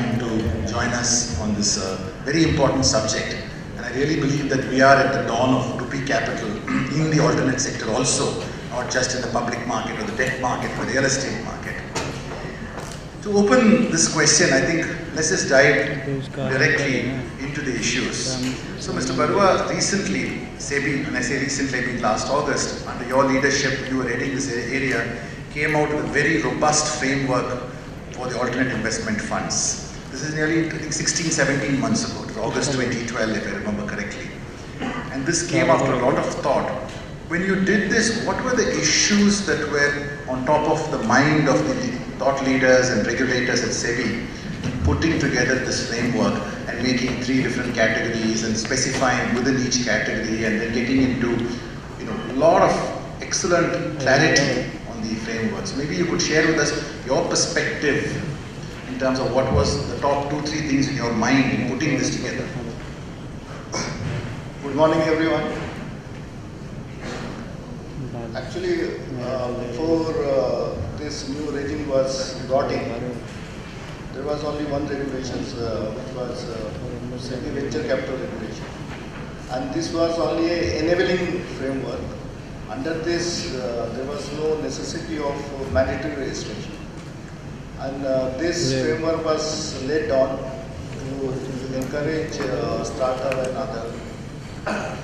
time to join us on this very important subject. And I really believe that we are at the dawn of rupee capital in the alternate sector also, not just in the public market or the debt market or the real estate market. To open this question, I think let's just dive directly into the issues. So Mr. Barua, recently, SEBI, when I say recently, I mean last August, under your leadership, you were heading this area, came out with a very robust framework for the alternate investment funds. This is nearly, I think, 16, 17 months ago, it was August 2012, if I remember correctly. And this came after a lot of thought. When you did this, what were the issues that were on top of the mind of the thought leaders and regulators at SEBI in putting together this framework and making 3 different categories and specifying within each category and then getting into, a lot of excellent clarity on the framework. So maybe you could share with us your perspective in terms of what was the top 2, 3 things in your mind in putting this together. Good morning, everyone. Actually, before this new regime was brought in, there was only one regulation, which was SEBI venture capital regulation. And this was only an enabling framework. Under this, there was no necessity of mandatory registration. And this framework was laid down to encourage startup and other,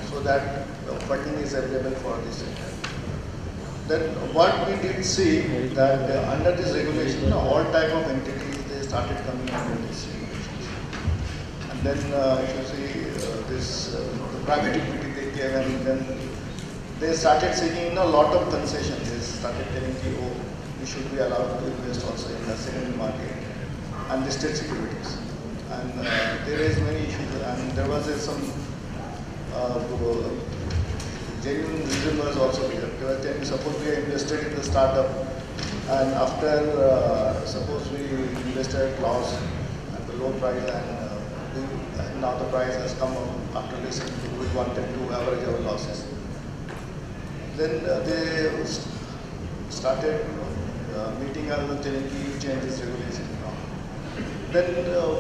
so that funding is available for this sector. Then what we did see that under this regulation, all type of entities, they started coming under this regulations. And then if you see the private equity they came, and then they started seeking a lot of concessions. They started telling you, oh, we should be allowed to invest also in the secondary market and listed securities. And there is many issues, and there was some genuine reason was also there. They were telling, suppose we invested in the startup, and after suppose we invested at loss at the low price, and now the price has come up after listening to we wanted to average our losses. Then they started meeting us and telling you change this regulation. Then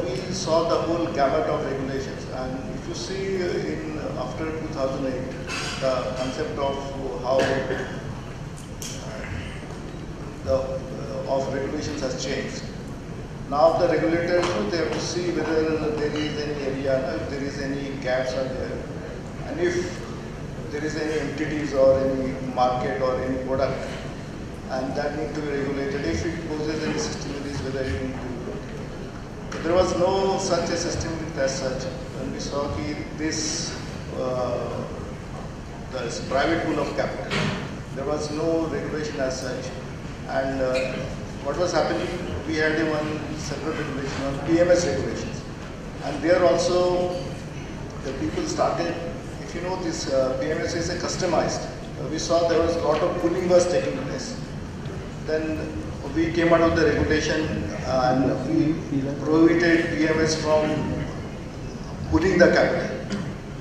we saw the whole gamut of regulations, and if you see in after 2008, the concept of how of regulations has changed. Now the regulators, they have to see whether there is any area, if there is any gaps are there, and if there is any entities or any market or any product, and that need to be regulated. If it poses any systematics, whether it need to be regulated. There was no such a system as such. When we saw this private pool of capital, there was no regulation as such. And what was happening, we had one separate regulation on PMS regulations. And there also, the people started, if you know this PMS is a customized. We saw there was a lot of pooling was taking place. Then we came out of the regulation and we prohibited PMS from putting the capital,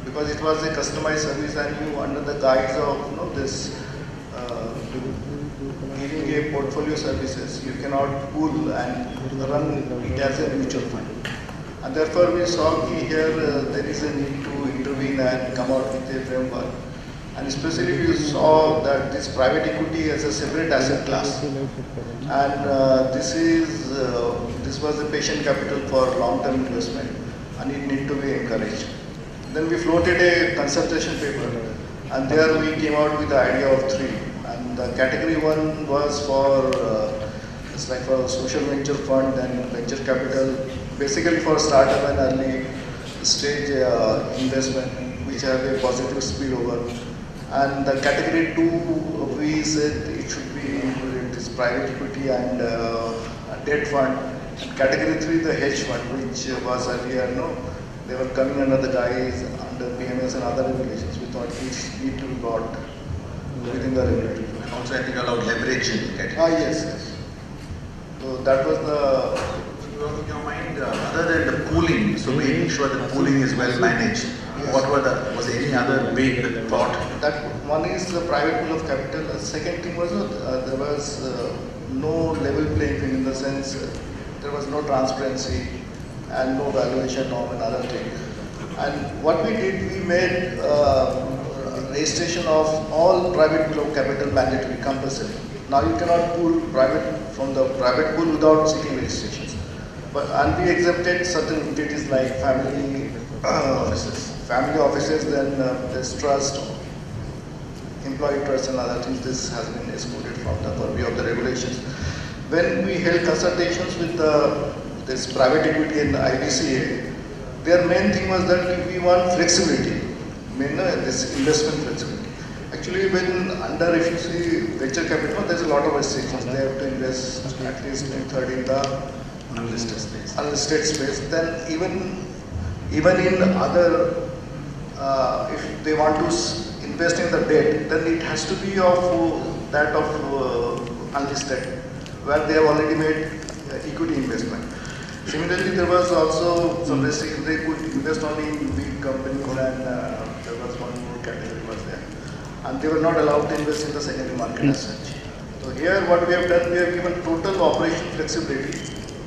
because it was a customized service, and you under the guise of this giving a portfolio services, you cannot pool and run it as a mutual fund. And therefore we saw here there is a need to intervene and come out with a framework. And especially we saw that this private equity as a separate asset class, and this was a patient capital for long-term investment, and it need to be encouraged. Then we floated a consultation paper, and there we came out with the idea of 3. And the category 1 was for it's like for social venture fund and venture capital, basically for startup and early stage investment, which have a positive spillover. And the category 2, we said it should be included this private equity and debt fund. And category 3, the hedge fund, which was earlier, they were coming under the guise under PMS and other regulations. We thought it need to be brought within the regulatory. And also, I think allowed leverage in category. Yes. So that was the. In your mind, other than the pooling, so making sure that pooling is well managed. Yes. What were was there any other big thought? That one is the private pool of capital. The second thing was there was no level playing field, in the sense there was no transparency. and no valuation norm and other thing. And what we did, we made registration of all private pool of capital mandatory, compulsory. Now you cannot pool from the private pool without seeking registrations. And we exempted certain entities like family offices, then there's trust, employee trust and other things. This has been excluded from the purview of the regulations. When we held consultations with this private equity and the IBCA, their main thing was that we want flexibility, this investment flexibility. Actually, if you see venture capital, there's a lot of restrictions. They have to invest at least a third in the unlisted space. Then even in other, if they want to invest in the debt, then it has to be of that of unlisted, where they have already made equity investment. Similarly, there was also some restrictions. They could invest only in big companies, and there was one more category was there. And they were not allowed to invest in the secondary market as such. So here what we have done, we have given total operation flexibility,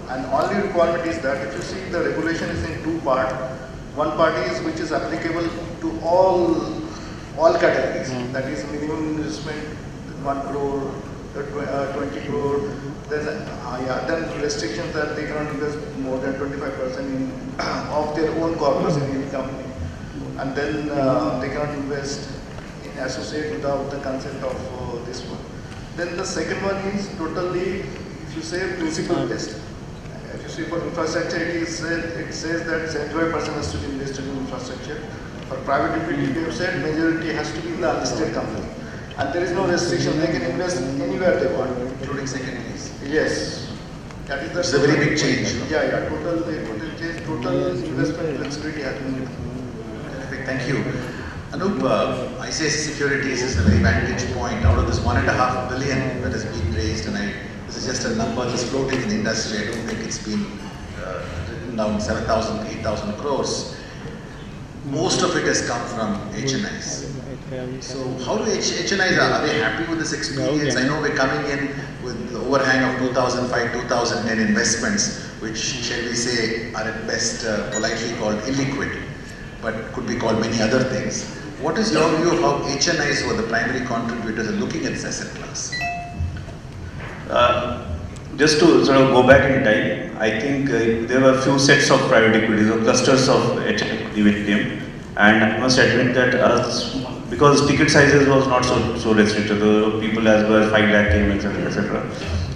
and only requirement is that if you see the regulation is in two parts. One part is which is applicable to all categories. That is minimum investment 1 crore, 20 crore. Then restrictions that they cannot invest more than 25% of their own corpus in any company, and then they cannot invest in associate without the consent of this one. Then the second one is totally, if you say principle based. If you see for infrastructure, it says that 75% has to be invested in infrastructure. For private equity, they have said majority has to be in the unlisted company. And there is no restriction, they can invest anywhere they want. Including secondaries. Yes. That is the it's a very big change. Yeah, total change, total investment flexibility has been given. Perfect, thank you. Anup, ICICI Securities is a very vantage point. Out of this 1.5 billion that has been raised, and this is just a number that's floating in the industry. I don't think it's been written down, 7,000, 8,000 crores. Most of it has come from HNIs. So how do HNIs, are they happy with this experience? I know we're coming in with the overhang of 2005, 2010 investments, which shall we say are at best politely called illiquid, but could be called many other things. What is your view of how HNIs, who are the primary contributors, are looking at this asset class? Just to sort of go back in time, I think there were a few sets of private equities or clusters of HNI which came, and I must admit that because ticket sizes was not so restricted, the people as well as 5 lakh came, etc., etc.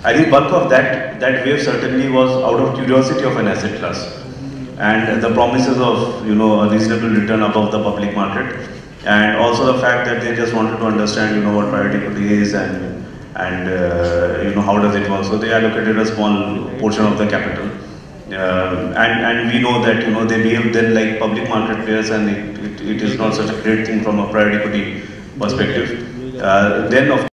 I think bulk of that wave certainly was out of curiosity of an asset class, and the promises of a reasonable return above the public market, and also the fact that they just wanted to understand what private equity is and how does it work. So they allocated a small portion of the capital, and we know that they behave then like public market players, and it is not such a great thing from a private equity perspective. Then of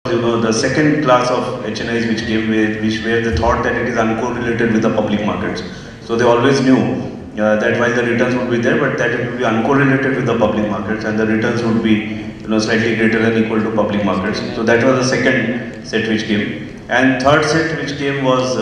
course, the second class of HNIs which came where they thought that it is uncorrelated with the public markets. So they always knew that while the returns would be there, but that it would be uncorrelated with the public markets, and the returns would be slightly greater than equal to public markets. So that was the second set which came. And third set which came was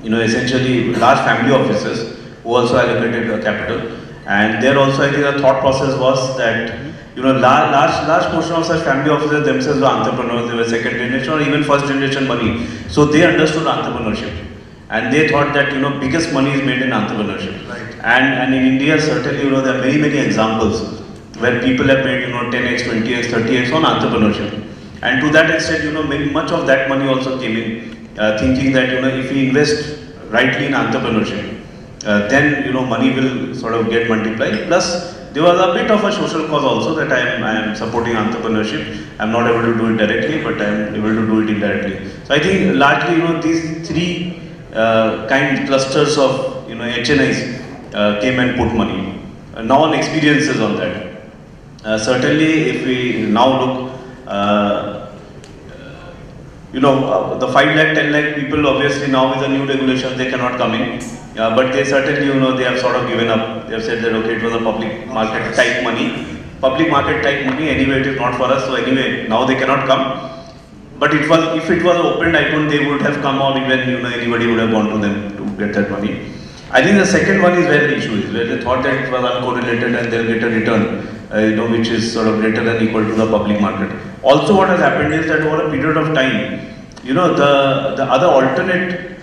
essentially large family offices who also allocated capital. And there also I think the thought process was that large portion of such family offices themselves were entrepreneurs. They were second generation or even first generation money. So they understood entrepreneurship. And they thought that biggest money is made in entrepreneurship. Right. And in India certainly there are many examples where people have made 10x, 20x, 30x on entrepreneurship. And to that extent much of that money also came in thinking that if we invest rightly in entrepreneurship, then money will sort of get multiplied. Plus there was a bit of a social cause also that I am supporting entrepreneurship. I am not able to do it directly, but I am able to do it indirectly. So I think largely these three clusters of HNIs came and put money. Now on experiences on that. Certainly if we now look, the 5 lakh, 10 lakh people obviously now with the new regulations they cannot come in. But they certainly, they have sort of given up. They have said that okay, it was a public market type money. Public market type money, anyway it is not for us, so anyway now they cannot come. But if it was opened, I don't, they would have come, or even anybody would have gone to them to get that money. I think the second one is where the issue is, where they thought that it was uncorrelated and they'll get a return, which is sort of greater than equal to the public market. Also, what has happened is that over a period of time, the other alternate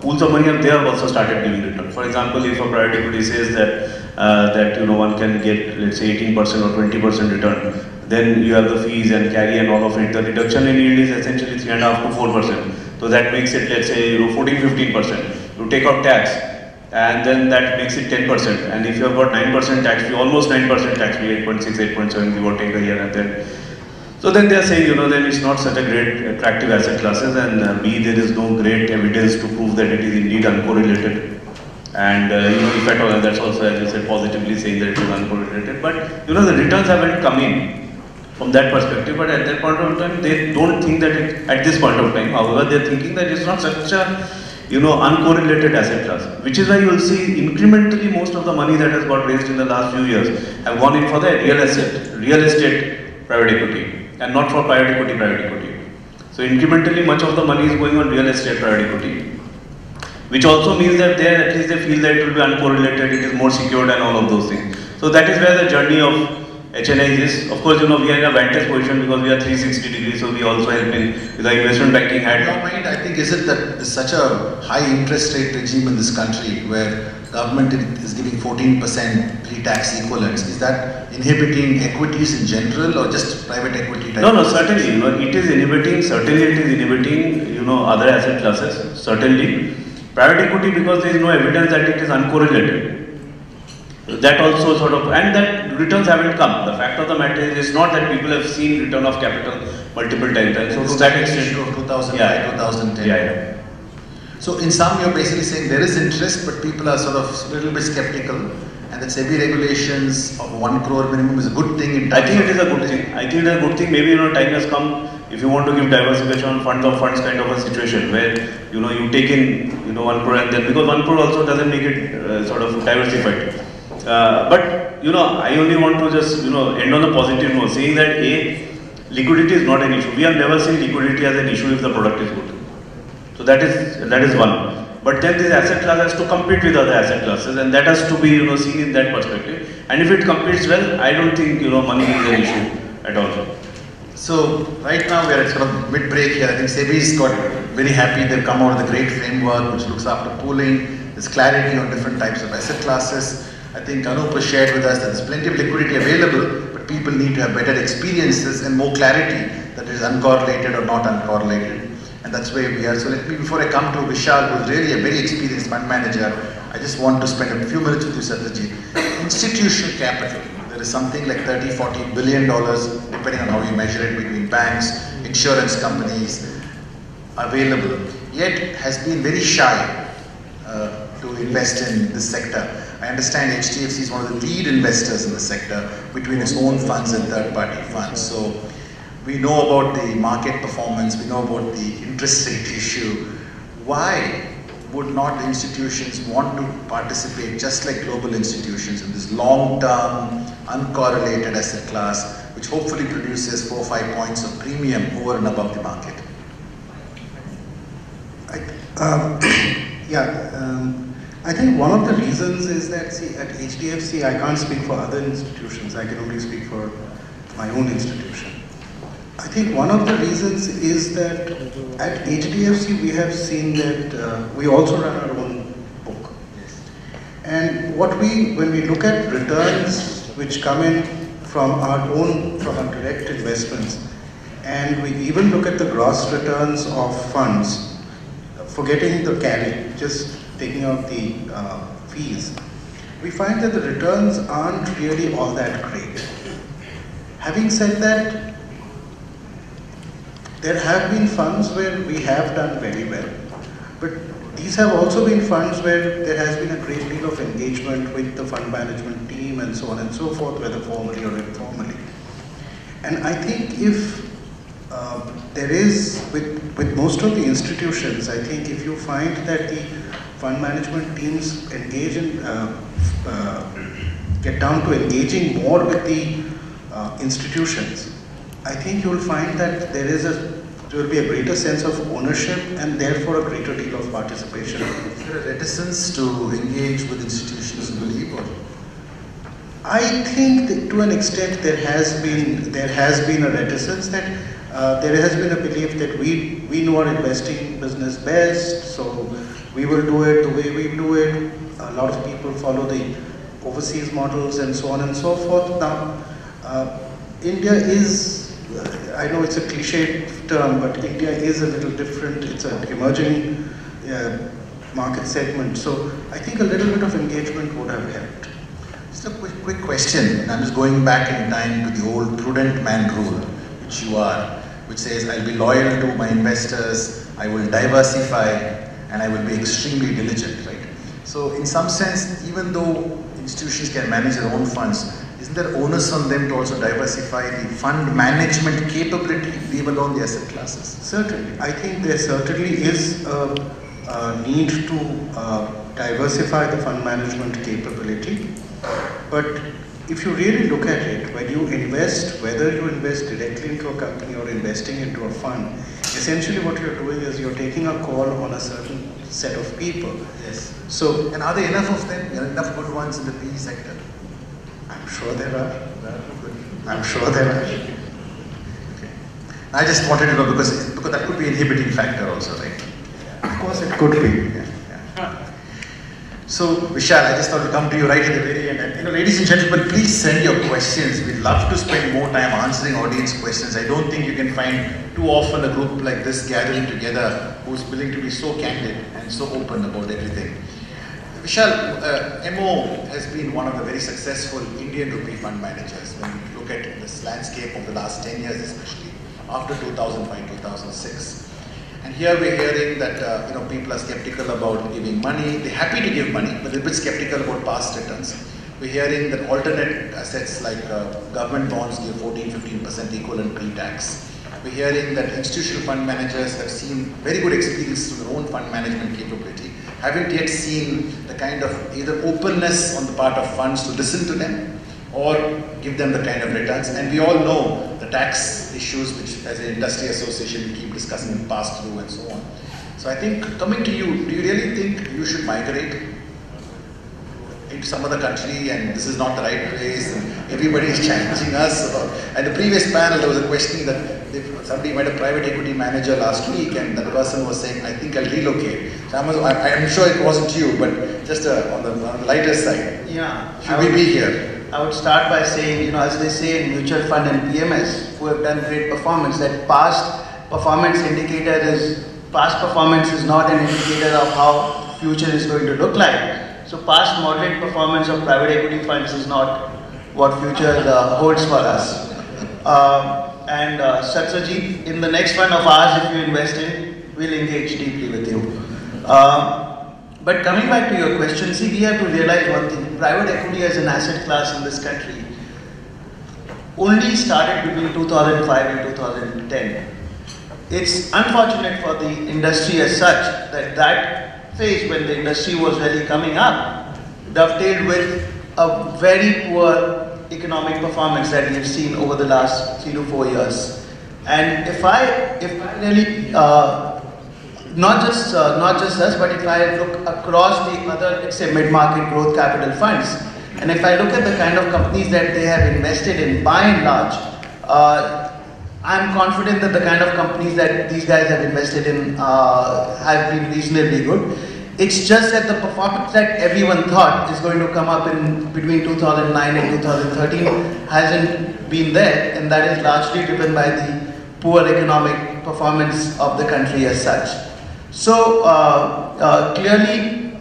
pools of money they have also started giving return. For example, if a private equity says that one can get, let's say, 18% or 20% return, then you have the fees and carry and all of it. The reduction in yield is essentially 3.5 to 4%. So that makes it, let's say, 14-15%. You take out tax, and then that makes it 10%. And if you have got 9% tax fee, almost 9% tax fee, 8.6, 8.7, give or take a year, and then. So then they are saying, then it's not such a great attractive asset classes, and B, there is no great evidence to prove that it is indeed uncorrelated. And if at all, and that's also, as you said, positively saying that it is uncorrelated. But the returns haven't come in from that perspective. But at that point of time, they don't think that at this point of time. However, they're thinking that it's not such a uncorrelated asset class, which is why you will see incrementally most of the money that has got raised in the last few years have gone in for the real estate private equity, and not for private equity. So incrementally much of the money is going on real estate private equity, which also means that there at least they feel that it will be uncorrelated, it is more secured and all of those things. So that is where the journey of HNIs is. Of course, we are in a vantage position because we are 360 degrees, so we also help in with the investment banking hat. In your mind, I think, is it that there's such a high interest rate regime in this country where government is giving 14% pre-tax equivalents? Is that inhibiting equities in general or just private equity type? No, certainly. It is inhibiting, other asset classes, certainly. Private equity, because there is no evidence that it is uncorrelated. That also sort of, and that returns haven't come. The fact of the matter is, it's not that people have seen return of capital multiple times. And so to that extent, of 2005, 2010. Yeah. So in sum, you're basically saying there is interest, but people are sort of a little bit skeptical, and that SEBI regulations of 1 crore minimum is a good thing. I think it is a good thing. Maybe time has come. If you want to give diversification on funds of funds kind of a situation where you take in 1 crore, and then because 1 crore also doesn't make it sort of diversified. But I only want to just end on a positive note, saying that liquidity is not an issue. We have never seen liquidity as an issue if the product is good. So that is one. But then this asset class has to compete with other asset classes, and that has to be seen in that perspective. And if it competes well, I don't think money is an issue at all. So right now we are at sort of mid-break here. I think SEBI's got very happy. They've come out with a great framework which looks after pooling. There's clarity on different types of asset classes. I think Anup has shared with us that there's plenty of liquidity available, but people need to have better experiences and more clarity that it is uncorrelated or not uncorrelated. And that's where we are. So let me, before I come to Vishal, who's really a very experienced fund manager, I just want to spend a few minutes with you, Satyaji. Institutional capital, there is something like $30–40 billion, depending on how you measure it, between banks, insurance companies, available, yet has been very shy to invest in this sector. I understand HDFC is one of the lead investors in the sector between its own funds and third-party funds. So we know about the market performance, we know about the interest rate issue. Why would not institutions want to participate, just like global institutions, in this long-term, uncorrelated asset class, which hopefully produces 4 or 5 points of premium over and above the market? I think one of the reasons is that, see, at HDFC, I can't speak for other institutions, I can only speak for my own institution. I think one of the reasons is that at HDFC, we have seen that we also run our own book. And when we look at returns which come in from our direct investments, and we even look at the gross returns of funds, forgetting the carry, just taking out the fees, we find that the returns aren't really all that great. Having said that, there have been funds where we have done very well, but these have also been funds where there has been a great deal of engagement with the fund management team and so on and so forth, whether formally or informally. And I think if there is, with most of the institutions, I think if you find that the fund management teams engage in, get down to engaging more with the institutions, I think you'll find that there is a there will be a greater sense of ownership and therefore a greater deal of participation. Is there a reticence to engage with institutions, you believe? Or? I think that to an extent there has been a reticence, that there has been a belief that we know our investing business best, so we will do it the way we do it. A lot of people follow the overseas models and so on and so forth. Now, India is, I know it's a cliched term, but India is a little different. It's an emerging market segment. So I think a little bit of engagement would have helped. Just a quick question. I'm just going back in time to the old prudent man rule, which you are, which says I'll be loyal to my investors, I will diversify, and I will be extremely diligent, right? So in some sense, even though institutions can manage their own funds, isn't there onus on them to also diversify the fund management capability, leave alone the asset classes? Certainly. I think there certainly is a need to diversify the fund management capability. But if you really look at it, when you invest, whether you invest directly into a company or investing into a fund, essentially what you're doing is you're taking a call on a certain set of people. Yes. So, and are there enough of them? There are enough good ones in the PE sector? I'm sure there are. I'm sure there are. Okay. I just wanted to know because that could be an inhibiting factor also, right? Of course it could be. Yeah. So, Vishal, I just thought to come to you right at the very end. And, ladies and gentlemen, please send your questions. We'd love to spend more time answering audience questions. I don't think you can find too often a group like this gathering together who's willing to be so candid and so open about everything. Vishal, MO has been one of the very successful Indian rupee fund managers when we look at this landscape of the last 10 years, especially after 2005, 2006. And here we're hearing that people are skeptical about giving money. They're happy to give money, but they're a bit skeptical about past returns. We're hearing that alternate assets like government bonds give 14-15% equivalent pre-tax. We're hearing that institutional fund managers have seen very good experience to their own fund management capability, haven't yet seen the kind of either openness on the part of funds to listen to them or give them the kind of returns. And we all know the tax issues which as an industry association we keep discussing pass through and so on. So I think coming to you, do you really think you should migrate into some other country and this is not the right place and everybody is challenging us? And the previous panel there was a question that somebody met a private equity manager last week and that person was saying, I think I'll relocate. So I'm sure it wasn't you, but just on the lighter side. Yeah. Should we be here? I would start by saying, as they say in mutual fund and PMS, who have done great performance, that past performance is not an indicator of how future is going to look like. So past moderate performance of private equity funds is not what future holds for us. And Satyajit, in the next fund of ours, if you invest in, we'll engage deeply with you. But coming back to your question, see, we have to realize one thing. Private equity as an asset class in this country only started between 2005 and 2010. It's unfortunate for the industry as such that phase when the industry was really coming up dovetailed with a very poor economic performance that we've seen over the last 3 to 4 years. And if I really not just us, but if I look across the other, let's say, mid-market growth capital funds, and if I look at the kind of companies that they have invested in, by and large, I'm confident that the kind of companies that these guys have invested in have been reasonably good. It's just that the performance that everyone thought is going to come up in between 2009 and 2013 hasn't been there, and that is largely driven by the poor economic performance of the country as such. So clearly,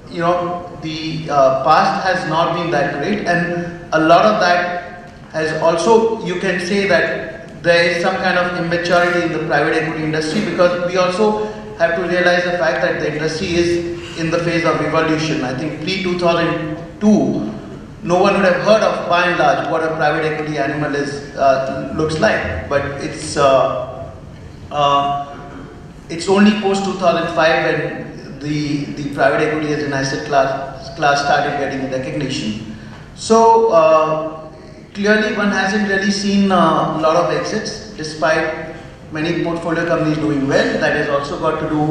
the past has not been that great, and a lot of that has also, you can say that there is some kind of immaturity in the private equity industry, because we also have to realize the fact that the industry is in the phase of evolution. I think pre-2002, no one would have heard of, by and large, what a private equity animal is looks like, but it's only post-2005 when the private equity as an asset class started getting recognition. So clearly one hasn't really seen a lot of exits, despite many portfolio companies doing well. That has also got to do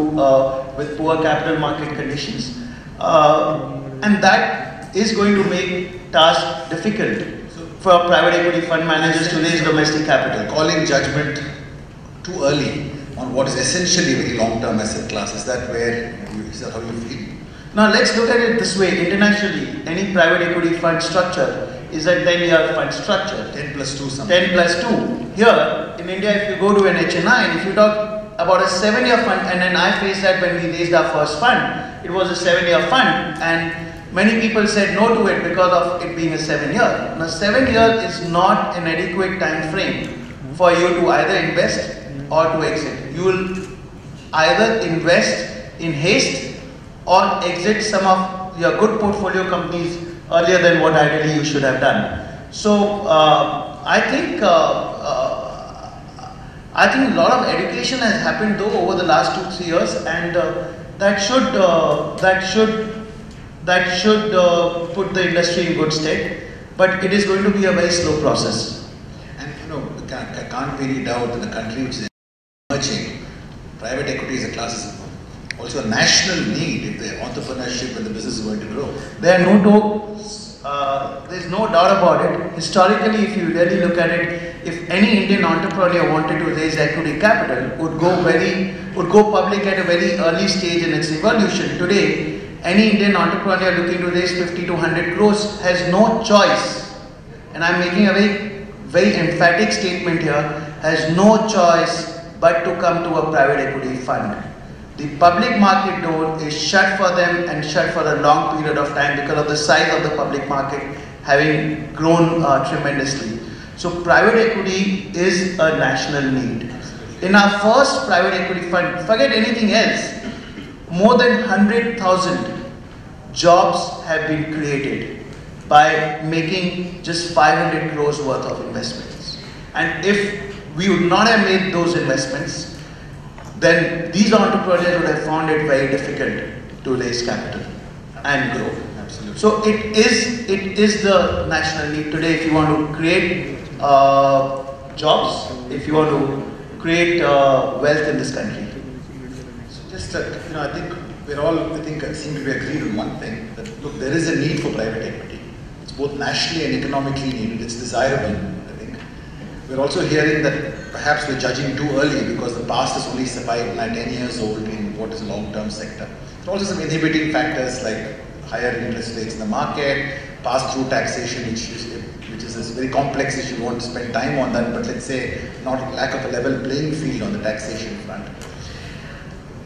with poor capital market conditions. And that is going to make task difficult for private equity fund managers to raise domestic capital. Calling judgment too early on what is essentially a very long-term asset class, is that how you feel? Now let's look at it this way. Internationally, any private equity fund structure is a 10-year fund structure. 10 plus 2 something. 10 plus 2. Here in India, if you go to an HNI and if you talk about a 7-year fund, and then I faced that when we raised our first fund, it was a 7-year fund, and many people said no to it because of it being a 7-year. Now 7 years is not an adequate time frame for you to either invest or to exit. You will either invest in haste or exit some of your good portfolio companies earlier than what ideally you should have done. So I think a lot of education has happened though over the last 2-3 years, and that should put the industry in good stead. But it is going to be a very slow process. And can't be any doubt in a country which is emerging, private equity is a class, also a national need if the entrepreneurship and the business is going to grow. There's no doubt about it. Historically, if you really look at it, if any Indian entrepreneur wanted to raise equity capital, would go public at a very early stage in its evolution. Today, any Indian entrepreneur looking to raise 50 to 100 crores has no choice, and I'm making a very emphatic statement here, has no choice but to come to a private equity fund. The public market door is shut for them and shut for a long period of time because of the size of the public market having grown tremendously. So private equity is a national need. In our first private equity fund, forget anything else, more than 100,000 jobs have been created by making just 500 crores worth of investments. And if we would not have made those investments, then these entrepreneurs would have found it very difficult to raise capital and grow. Absolutely. So it is the national need today. If you want to create jobs, if you want to create wealth in this country. So just I think we're all seem to be agreed on one thing, that look, there is a need for private equity. It's both nationally and economically needed. It's desirable. We're also hearing that perhaps we're judging too early because the past is only 10 years old in what is a long-term sector. There are also some inhibiting factors like higher interest rates in the market, pass-through taxation, which is a very complex issue. We won't spend time on that, but let's say not lack of a level playing field on the taxation front.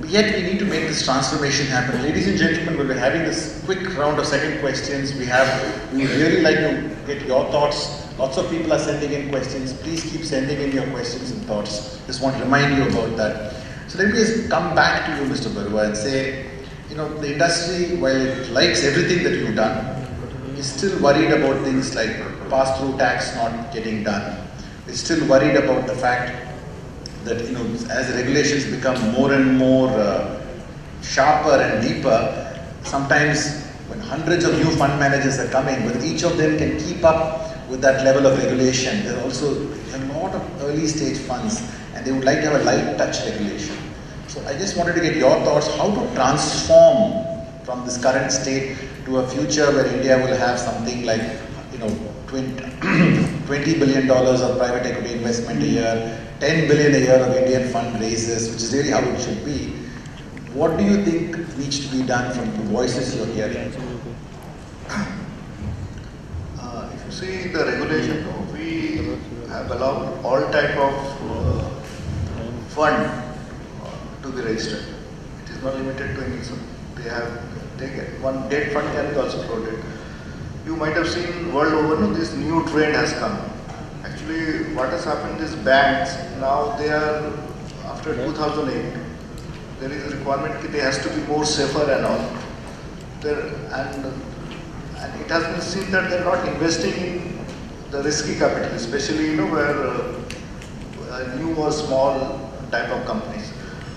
But yet we need to make this transformation happen. Ladies and gentlemen, we'll be having this quick round of second questions. We would really like to get your thoughts. Lots of people are sending in questions. Please keep sending in your questions and thoughts. Just want to remind you about that. So let me just come back to you, Mr. Barua, and say, the industry, while it likes everything that you've done, is still worried about things like pass-through tax not getting done. It's still worried about the fact that, as the regulations become more and more sharper and deeper, sometimes when hundreds of new fund managers are coming, whether each of them can keep up with that level of regulation. There are also a lot of early stage funds and they would like to have a light touch regulation. So I just wanted to get your thoughts, how to transform from this current state to a future where India will have something like, $20 billion of private equity investment a year, 10 billion a year of Indian fundraisers, which is really how it should be. What do you think needs to be done from the voices you're hearing? See the regulation, we have allowed all type of fund to be registered. It is not limited to any, so they have taken one debt fund can be also floated. You might have seen world over, this new trend has come. Actually, what has happened is banks, now they are, after 2008, there is a requirement that they has to be more safer and all. And it has been seen that they are not investing in the risky capital, especially where new or small type of companies.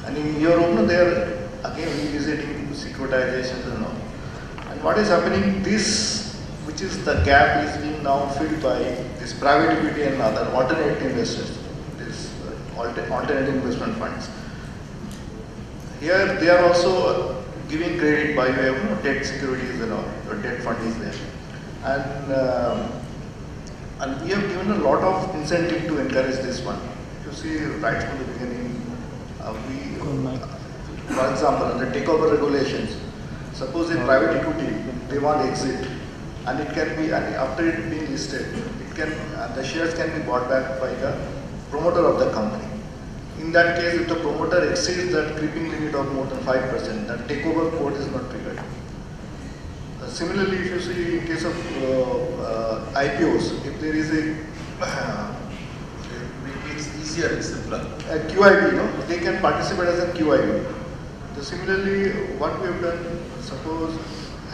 And in Europe, they are again revisiting securitization and all. And what is happening? This, which is the gap, is being now filled by this private equity and other alternate investors. This alternate investment funds. Here they are also giving credit by way of debt securities and all, or debt fund is there. And we have given a lot of incentive to encourage this one. If you see right from the beginning, for example, under takeover regulations, suppose in private equity, they want exit, and it can be, and after it being listed, it can, the shares can be bought back by the promoter of the company. In that case, if the promoter exceeds that creeping limit of more than 5%, that takeover code is not triggered. Similarly, if you see in case of IPOs, if there is a it's easier and simpler. A QIP, they can participate as a QIP. So similarly, what we have done, suppose,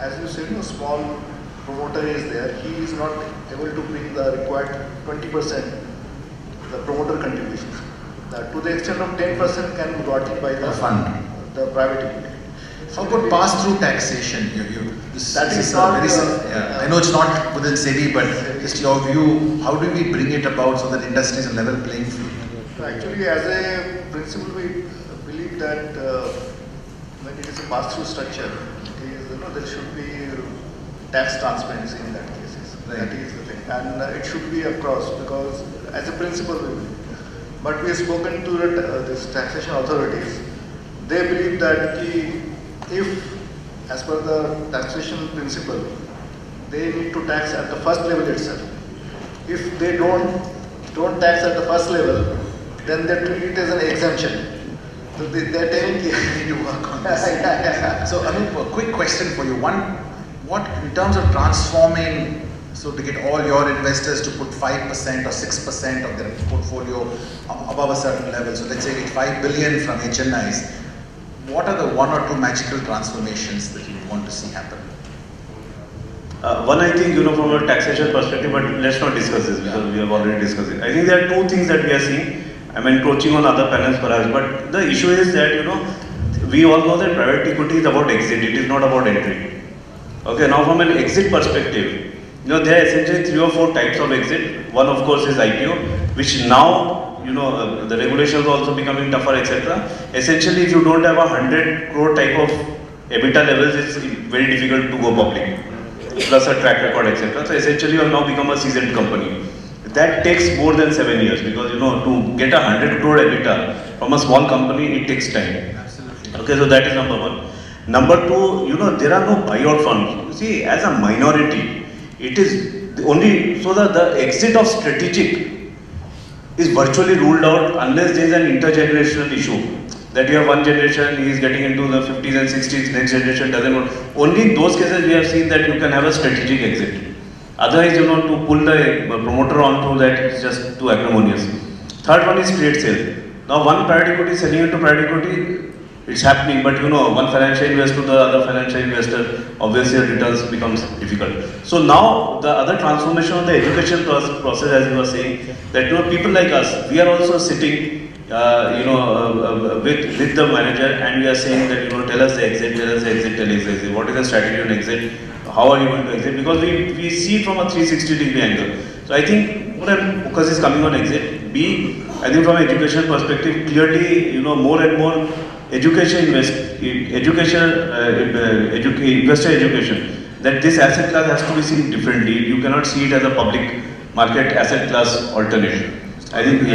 as you said, a small promoter is there, he is not able to bring the required 20%, the promoter contributions. To the extent of 10% can be brought in by the fund, the private equity. How about pass-through taxation? That is not. I know it's not within SEBI, but just your view, how do we bring it about so that industry is a level playing field? Actually, as a principle, we believe that when it is a pass-through structure, it is, there should be tax transparency in that cases. Right. That is the thing, and it should be across, because as a principle we believe. But we have spoken to this taxation authorities. They believe that if, as per the taxation principle, they need to tax at the first level itself. If they don't tax at the first level, then they treat it as an exemption. So they are telling you need to work on this. So Anup, a quick question for you. One, what in terms of transforming, so to get all your investors to put 5% or 6% of their portfolio above a certain level, so let's say get 5 billion from HNIs, what are the one or two magical transformations that you want to see happen? One, I think, from a taxation perspective, but let's not discuss this because we have already discussed it. I think there are two things that we are seeing. I'm encroaching on other panels perhaps, but the issue is that, we all know that private equity is about exit, it is not about entry. Okay, now from an exit perspective, there are essentially 3 or 4 types of exit. One, of course, is IPO, which now, the regulations are also becoming tougher, etc. Essentially, if you don't have a 100 crore type of EBITDA levels, it's very difficult to go public, plus a track record, etc. So essentially, you have now become a seasoned company. That takes more than 7 years because, to get a 100 crore EBITDA from a small company, it takes time. Absolutely. Okay, so that is number one. Number two, there are no buyout funds. You see, as a minority, it is only so that the exit of strategic is virtually ruled out unless there is an intergenerational issue. That you have one generation, he is getting into the 50s and 60s, next generation doesn't want. Only in those cases we have seen that you can have a strategic exit. Otherwise, to pull the promoter onto that is just too acrimonious. Third one is straight sale. Now one private equity selling into private equity, it's happening, but one financial investor to the other financial investor, obviously the returns becomes difficult. So now the other transformation of the education process, as you were saying, that people like us, we are also sitting, with the manager, and we are saying that tell us the exit, tell us the exit, tell us the exit. What is the strategy on exit? How are you going to exit? Because we see it from a 360-degree angle. So I think focus is coming on exit. B, I think from an education perspective, clearly more and more investor education, that this asset class has to be seen differently. You cannot see it as a public market asset class alternative. I think,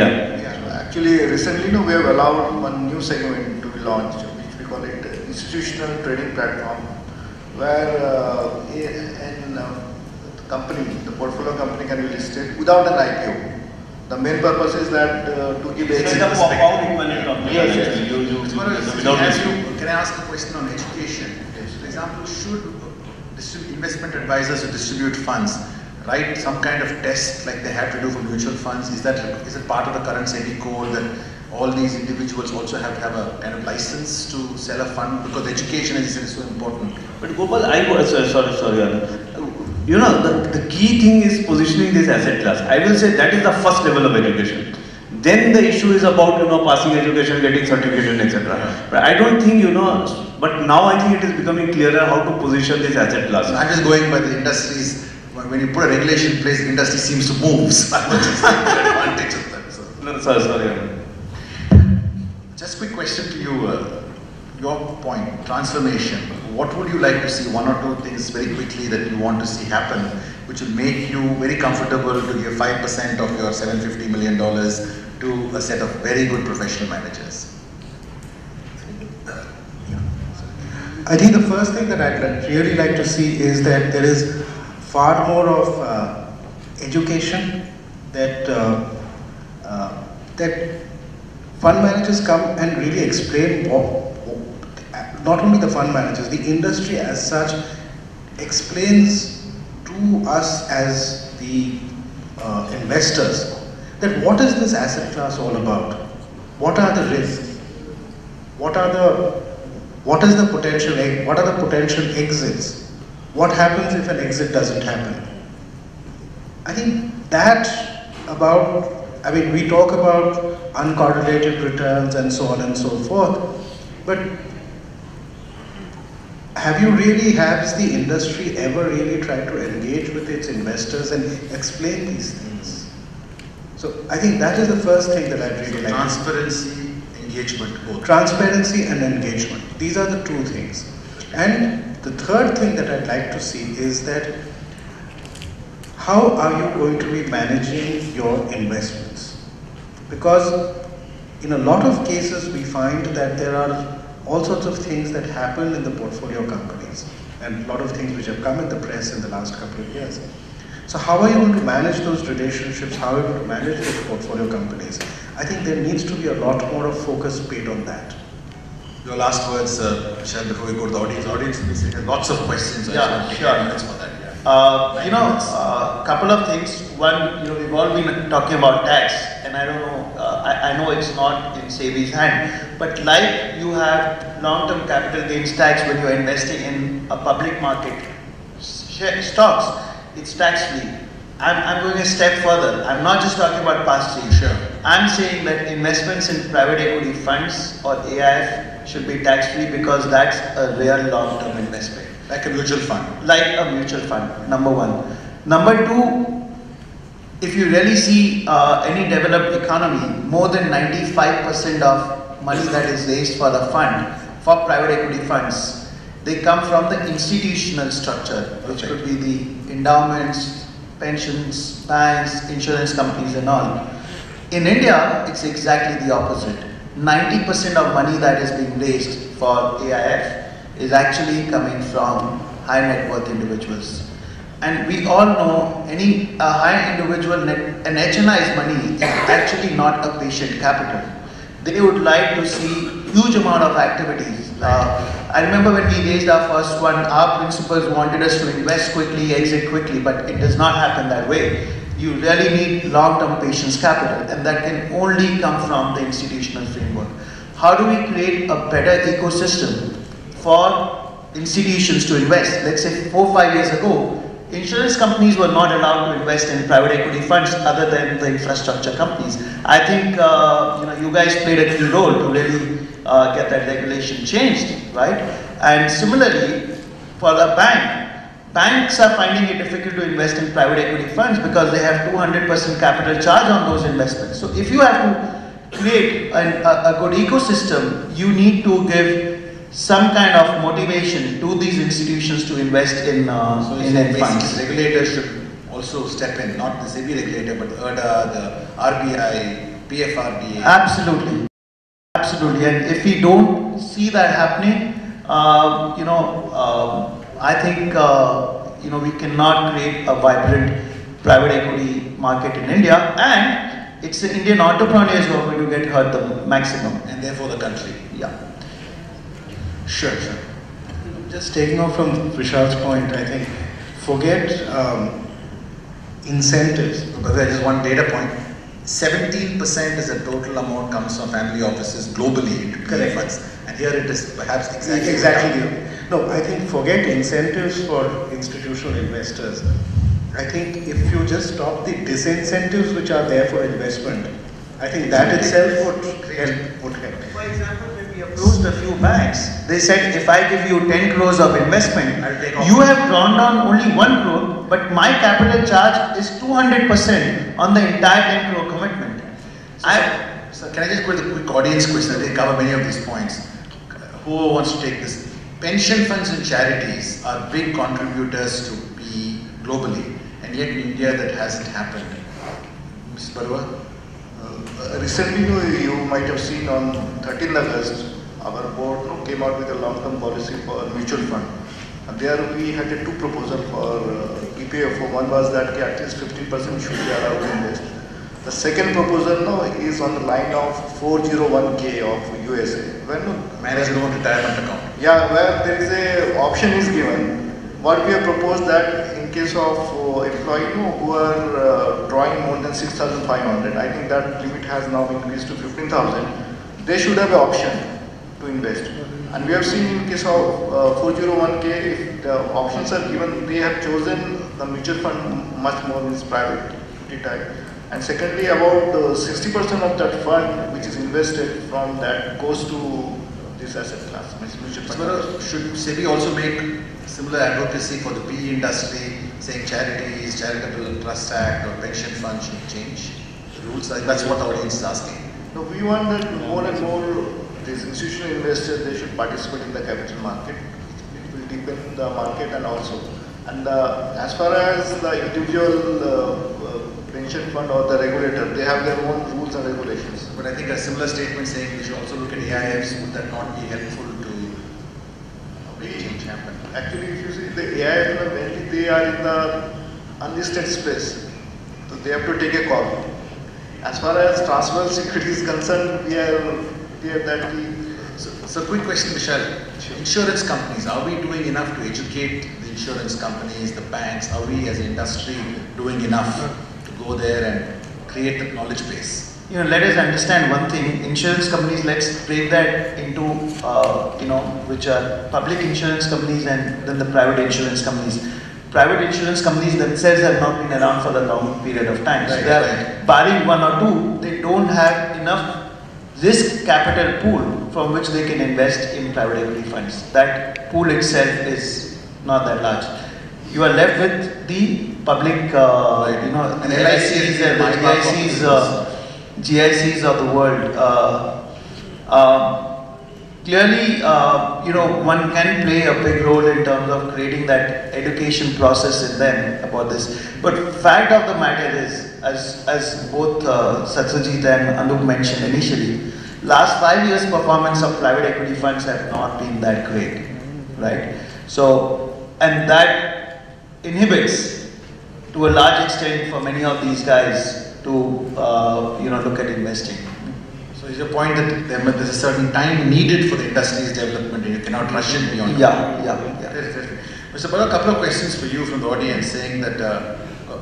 Actually, recently, we have allowed one new segment to be launched, which we call it institutional trading platform, where the portfolother company can be listed without an IPO. The main purpose is that to give exit. Can I ask a question on education? Yes. For example, should investment advisors who distribute funds write some kind of test like they have to do for mutual funds? Is it part of the current SEBI code that all these individuals also have to have a kind of license to sell a fund? Because education is so important. But Gopal, sorry. The key thing is positioning this asset class. I will say that is the first level of education. Then the issue is about, passing education, getting certification, etc. Yeah. But I don't think, but now I think it is becoming clearer how to position this asset class. I'm just going by the industries. When you put a regulation in place, the industry seems to move. So I'm not just taking advantage of that. So. No, sorry. quick question to you. Your point, transformation. What would you like to see? One or two things very quickly that you want to see happen, which will make you very comfortable to give 5% of your $750 million to a set of very good professional managers? I think the first thing that I'd really like to see is that there is far more of education, that that fund managers come and really explain not only the fund managers, the industry as such explains to us as the investors that what is this asset class all about? What are the risks? What is the potential? What are the potential exits? What happens if an exit doesn't happen? I think that we talk about uncorrelated returns and so on and so forth, but has the industry ever really tried to engage with its investors and explain these things? So I think that is the first thing that I'd really like. Transparency, engagement, both. Transparency and engagement. These are the two things. And the third thing that I'd like to see is that how are you going to be managing your investments? Because in a lot of cases we find that there are all sorts of things that happen in the portfolio companies, and a lot of things which have come in the press in the last couple of years. So how are you going to manage those relationships? How are you going to manage those portfolio companies? I think there needs to be a lot more of focus paid on that. Your last words, Michelle, before we go to the audience. Audience has lots of questions. Yeah, sure. Minutes for that. Yeah. Couple of things. One, we've all been talking about tax, and I don't know, I know it's not in SEBI's hand, but like you have long-term capital gains tax when you're investing in a public market stocks, it's tax-free. I'm going a step further. I'm not just talking about pass-through. Sure. I'm saying that investments in private equity funds or AIF should be tax-free because that's a real long-term investment. Like a mutual fund. Like a mutual fund, number one. Number two, if you really see any developed economy, more than 95% of money that is raised for the fund, for private equity funds, they come from the institutional structure, which could be the endowments, pensions, banks, insurance companies and all. In India, it's exactly the opposite. 90% of money that is being raised for AIF is actually coming from high net worth individuals. And we all know any high individual, an HNI's money is actually not a patient capital. They would like to see huge amount of activities. I remember when we raised our first one, our principals wanted us to invest quickly, exit quickly, but it does not happen that way. You really need long-term patience capital, and that can only come from the institutional framework. How do we create a better ecosystem for institutions to invest? Let's say 4 or 5 years ago, insurance companies were not allowed to invest in private equity funds other than the infrastructure companies. I think you guys played a key role to really get that regulation changed, right? And similarly, for the banks are finding it difficult to invest in private equity funds because they have 200% capital charge on those investments. So if you have to create a good ecosystem, you need to give some kind of motivation to these institutions to invest in funds. Regulators should also step in, not the SEBI regulator, but the IRDA, the RBI, PFRDA. Absolutely, absolutely. And if we don't see that happening, I think we cannot create a vibrant private equity market in India, and it's the Indian entrepreneurs who are going to get hurt the maximum, and therefore the country. Yeah. Sure. Just taking off from Vishal's point, I think forget incentives. Because there is one data point. 17% is the total amount comes from family offices globally into PE funds, and here it is perhaps exactly. No, I think forget incentives for institutional investors. I think if you just stop the disincentives which are there for investment, I think that itself would help. For example, when we approached a few banks, they said, if I give you 10 crores of investment, you have drawn down only 1 crore, but my capital charge is 200% on the entire 10 crore commitment. So can I just go with a quick audience question? They cover many of these points. Who wants to take this? Pension funds and charities are big contributors to PE globally, and yet in India that hasn't happened. Mr. Barua? Recently, you might have seen on 13th August, our board came out with a long-term policy for mutual fund. And there we had two proposals for EPFO. One was that at least 15% should be allowed to invest. The second proposal is on the line of 401k of USA. When Management retirement account. Yeah, where there is a option is given. What we have proposed that in case of employee who are drawing more than 6,500, I think that limit has now increased to 15,000. They should have an option to invest. And we have seen in case of 401k, if the options are given, they have chosen the mutual fund much more in private type. And secondly, about 60% of that fund which is invested from that goes to this asset class, mutual fund. So should SEBI also make similar advocacy for the PE industry, saying charities, charitable trust act or pension funds should change the rules? That's what the audience is asking. No, we want that more and more these institutional investors, they should participate in the capital market. It will deepen the market and also. And as far as the individual pension fund or the regulator, they have their own rules and regulations. But I think a similar statement saying we should also look at AIFs, would that not be helpful to make change happen? Actually, if you see the AIFs, mainly they are in the unlisted space. So they have to take a call. As far as transfer security is concerned, we are that we... So quick question, Vishal. Insurance companies, are we doing enough to educate the insurance companies, the banks? Are we as an industry doing enough to go there and create the knowledge base? Let us understand one thing. Insurance companies, let's break that into, which are public insurance companies and then the private insurance companies. Private insurance companies themselves have not been around for a long period of time. Right, so they are, barring one or two, they don't have enough risk capital pool from which they can invest in private equity funds. That pool itself is not that large. You are left with the public, and LICs and GICs of the world. Clearly, one can play a big role in terms of creating that education process in them about this. But fact of the matter is, as both Satyajit and Anup mentioned initially, last 5 years performance of private equity funds have not been that great, right? So, and that inhibits to a large extent for many of these guys to look at investing. So is your point that there's a certain time needed for the industry's development and you cannot rush it beyond? Yeah. Mr. Bala, a couple of questions for you from the audience saying that,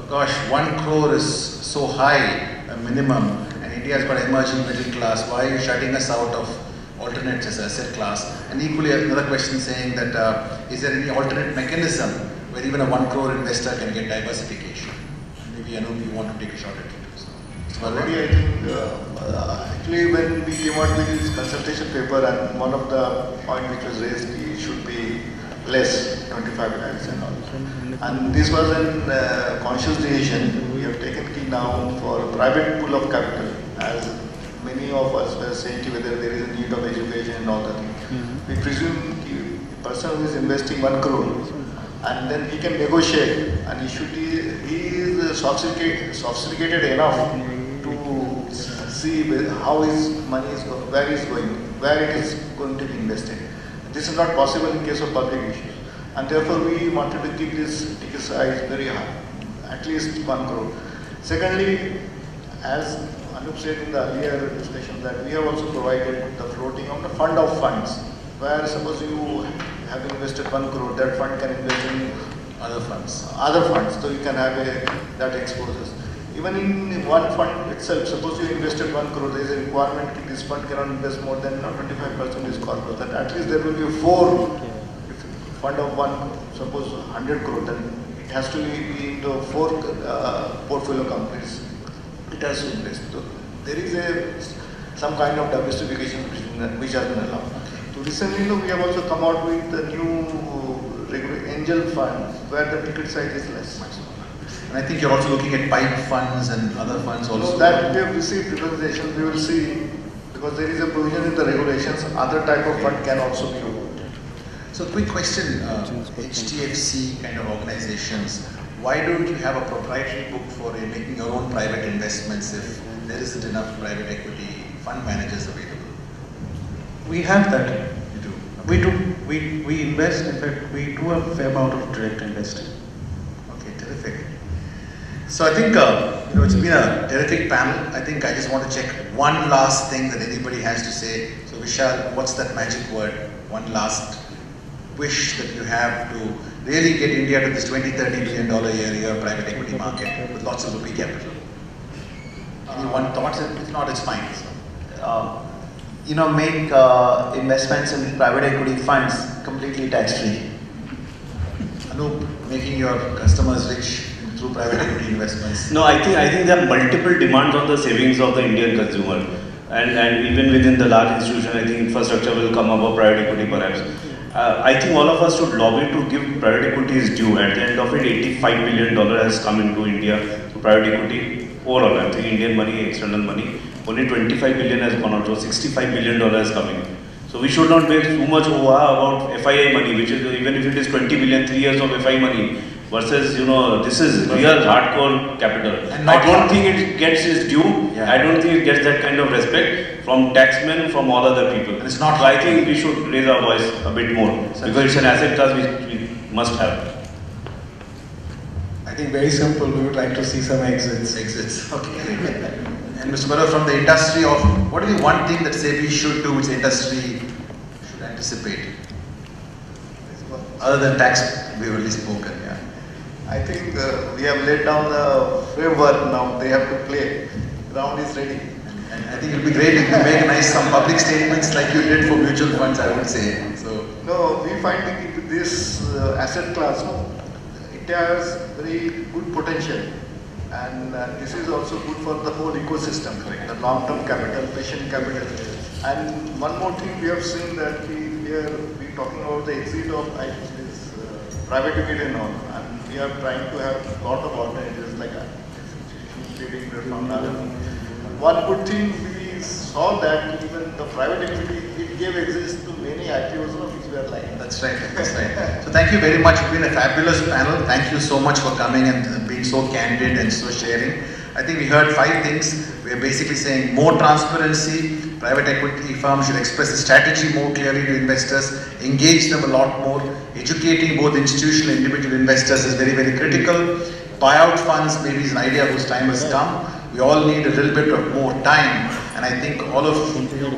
gosh, 1 crore is so high, a minimum, and India has got emerging middle class. Why are you shutting us out of alternates as asset class? And equally another question saying that, is there any alternate mechanism where even a 1 crore investor can get diversification? Maybe you want to take a shot at it. Already, I think, actually when we came out with this consultation paper and one of the points which was raised, it should be less, 25 lakhs and all. And this was a conscious decision. We have taken key now for private pool of capital, as many of us were saying whether there is a need of education and all that. We presume the person who is investing 1 crore and then he can negotiate and he is sophisticated enough to see how his money is going, where it is going to be invested. This is not possible in case of public issues, and therefore we wanted to keep this ticket size very high, at least 1 crore. Secondly, as Anup said in the earlier discussion, that we have also provided the floating of the fund of funds, where suppose you have invested 1 crore, that fund can invest in other funds, so you can have that exposures. Even in one fund itself, suppose you invested 1 crore, there is a requirement that this fund cannot invest more than 25% is corpus. That at least there will be 4 fund of one, suppose 100 crore, then it has to be into 4 portfolio companies. It has to invest. So there is some kind of diversification which has been allowed. So recently, we have also come out with a new angel fund where the ticket size is less. And I think you're also looking at pipe funds and other funds also. No, that we have received representation. We will see, because there is a provision in the regulations, other type of fund can also be opened. So quick question, HDFC kind of organizations, why don't you have a proprietary book for making your own private investments if there isn't enough private equity fund managers available? We have that. You do? We do. We invest, in fact, we do a fair amount of direct investing. Okay, terrific. So I think, it's been a terrific panel. I think I just want to check one last thing that anybody has to say. So Vishal, what's that magic word? One last wish that you have to really get India to this $20-30 billion a year private equity market with lots of rupee capital. Any one thoughts? If not, it's fine. Make investments in private equity funds completely tax-free. Anup, making your customers rich through private equity investments. No, I think there are multiple demands on the savings of the Indian consumer, and even within the large institution, I think infrastructure will come above private equity perhaps. I think all of us should lobby to give private equity its due. At the end of it, $85 billion has come into India to private equity overall. I think Indian money, external money. Only 25 billion has gone out, so $65 billion is coming. So we should not make too much about FII money, which is, even if it is 20 billion, 3 years of FII money, versus, this is real hardcore capital. And I don't think it gets its due. Yeah. I don't think it gets that kind of respect from taxmen, from all other people. And it's not. So I think we should raise our voice a bit more, because it's an asset class which we must have. I think very simple, we would like to see some exits. Exits, okay. And Mr. Gaurav, from the industry of, what is the one thing that SEBI should do, which the industry should anticipate? Other than tax, we've already spoken, yeah. I think we have laid down the framework now, they have to play. Ground is ready. And I think it would be great if you make some public statements like you did for mutual funds, I would say. So. No, we find this asset class, it has very good potential. And this is also good for the whole ecosystem, the long-term capital, patient capital. And one more thing we have seen that here we are talking about the exit of this private equity and all. And we are trying to have a lot of alternatives like including the fund. One good thing we saw that even the private equity, it gave exist to many IPOs which were like. That's right, that's right. So thank you very much. It's been a fabulous panel. Thank you so much for coming and being so candid and so sharing. I think we heard 5 things. We're basically saying more transparency, private equity firms should express the strategy more clearly to investors, engage them a lot more, educating both institutional and individual investors is very, very critical. Buyout funds maybe is an idea whose time has come. We all need a little bit of more time, and I think all of you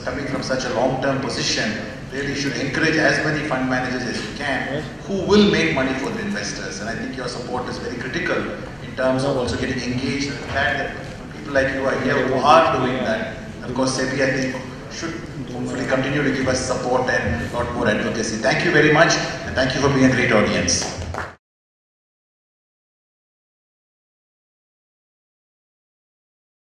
coming from such a long-term position really should encourage as many fund managers as you can who will make money for the investors, and I think your support is very critical in terms of also getting engaged, and the fact that people like you are here who are doing that. Of course, SEBI, I think, should hopefully continue to give us support and a lot more advocacy. Thank you very much, and thank you for being a great audience.